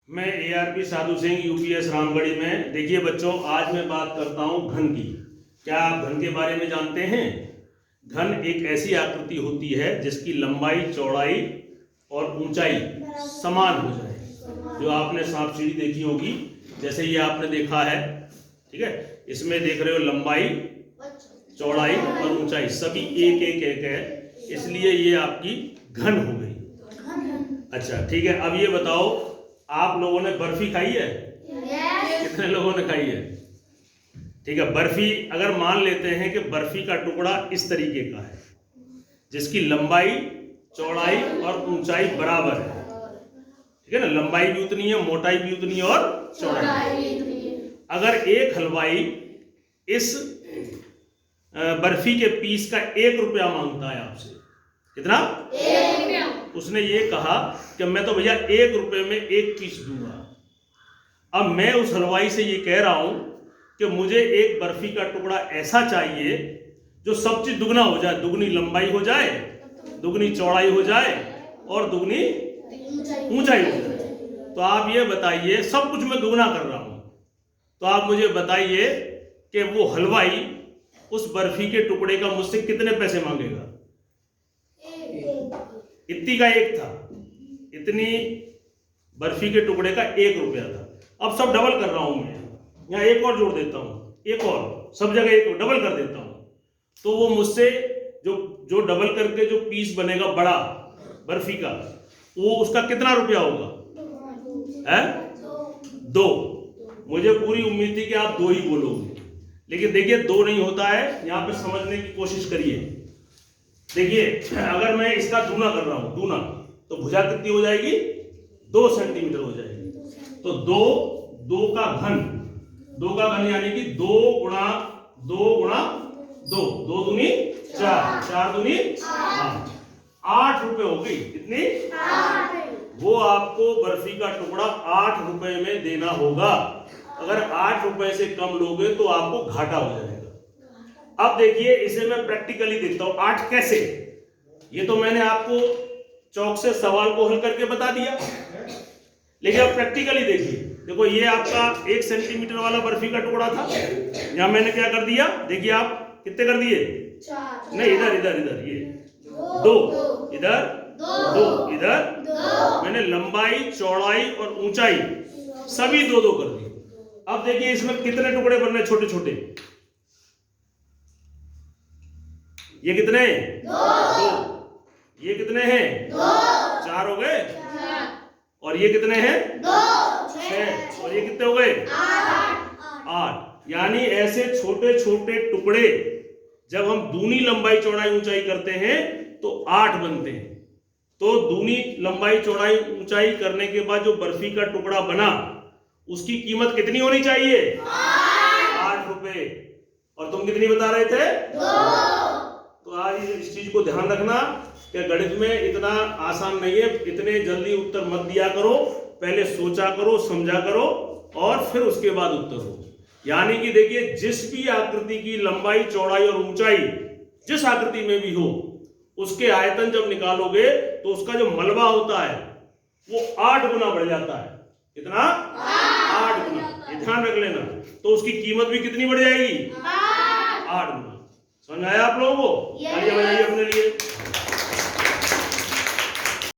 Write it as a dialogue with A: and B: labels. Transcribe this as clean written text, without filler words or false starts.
A: मैं ARP Sadhu Singh UPS Ramgarhi में। देखिए बच्चों, आज मैं बात करता हूँ घन की। क्या आप घन के बारे में जानते हैं? घन एक ऐसी आकृति होती है जिसकी लंबाई, चौड़ाई और ऊंचाई समान हो जाए। जो आपने सांप सीढ़ी देखी होगी, जैसे ये आपने देखा है, ठीक है, इसमें देख रहे हो लंबाई, चौड़ाई और ऊंचाई सभी एक एक एक है, इसलिए ये आपकी घन हो गई। अच्छा ठीक है, अब ये बताओ, आप लोगों ने बर्फी खाई है? कितने लोगों ने खाई है? ठीक है, बर्फी अगर मान लेते हैं कि बर्फी का टुकड़ा इस तरीके का है जिसकी लंबाई, चौड़ाई और ऊंचाई बराबर है, ठीक है ना, लंबाई भी उतनी है, मोटाई भी उतनी है और चौड़ाई। अगर एक हलवाई इस बर्फी के पीस का 1 रुपया मांगता है आपसे, कितना? 1 रुपया। उसने ये कहा कि मैं तो भैया 1 रुपये में 1 पीस दूंगा। अब मैं उस हलवाई से ये कह रहा हूं कि मुझे एक बर्फी का टुकड़ा ऐसा चाहिए जो सब चीज दुगना हो जाए, दुगनी लंबाई हो जाए, दुगनी चौड़ाई हो जाए और दुगनी ऊंचाई हो जाए। तो आप ये बताइए, सब कुछ मैं दुगना कर रहा हूं, तो आप मुझे बताइए कि वो हलवाई उस बर्फी के टुकड़े का मुझसे कितने पैसे मांगेगा? इतनी का 1 था, इतनी बर्फी के टुकड़े का 1 रुपया था। अब सब डबल कर रहा हूं मैं, यहाँ 1 और जोड़ देता हूं, 1 और, सब जगह 1 और डबल कर देता हूं, तो वो मुझसे जो डबल करके जो पीस बनेगा बड़ा बर्फी का, वो उसका कितना रुपया होगा? है 2। मुझे पूरी उम्मीद थी कि आप 2 ही बोलोगे, लेकिन देखिए 2 नहीं होता है। यहाँ पे समझने की कोशिश करिए। देखिए, अगर मैं इसका दूना कर रहा हूं, दूना, तो भुजा कितनी हो जाएगी? 2 सेंटीमीटर हो जाएगी। तो 2 का घन यानी कि 2 गुणा 2 गुणा 2, 2 दूनी 4, 4 दूनी 8, 8 रुपए हो गई। कितनी? 8। वो आपको बर्फी का टुकड़ा 8 रुपए में देना होगा। अगर 8 रुपए से कम लोगे तो आपको घाटा हो जाएगा। अब देखिए, इसे मैं प्रैक्टिकली देखता हूं 8 कैसे। ये तो मैंने आपको चौक से सवाल को हल करके बता दिया, लेकिन अब प्रैक्टिकली देखिए। देखो, ये आपका 1 सेंटीमीटर वाला बर्फी का टुकड़ा था, यहां मैंने क्या कर दिया? देखिए आप कितने कर दिए? 4। नहीं, इधर इधर इधर, ये 2, इधर 2, इधर। मैंने लंबाई, चौड़ाई और ऊंचाई सभी 2-2 कर दी। अब देखिए इसमें कितने टुकड़े बन रहे? छोटे छोटे। ये कितने? 2। ये कितने हैं? 2। 4 हो गए। और ये कितने हैं? 2। 6। और ये कितने हो गए? 8। यानी ऐसे छोटे छोटे टुकड़े जब हम दूनी लंबाई, चौड़ाई, ऊंचाई करते हैं तो 8 बनते हैं। तो दूनी लंबाई, चौड़ाई, ऊंचाई करने के बाद जो बर्फी का टुकड़ा बना, उसकी कीमत कितनी होनी चाहिए? 8 रुपए। और तुम कितनी बता रहे थे? 2। तो आज इस चीज को ध्यान रखना कि गणित में इतना आसान नहीं है। इतने जल्दी उत्तर मत दिया करो, पहले सोचा करो, समझा करो और फिर उसके बाद उत्तर हो। यानी कि देखिए, जिस भी आकृति की लंबाई, चौड़ाई और ऊंचाई जिस आकृति में भी हो, उसके आयतन जब निकालोगे तो उसका जो मलबा होता है वो 8 गुना बढ़ जाता है। कितना? 8 गुना। ये ध्यान रख लेना। तो उसकी कीमत भी कितनी बढ़ जाएगी? 8 गुना। समझ आया आप लोगों को? तालियां बजाइए अपने लिए।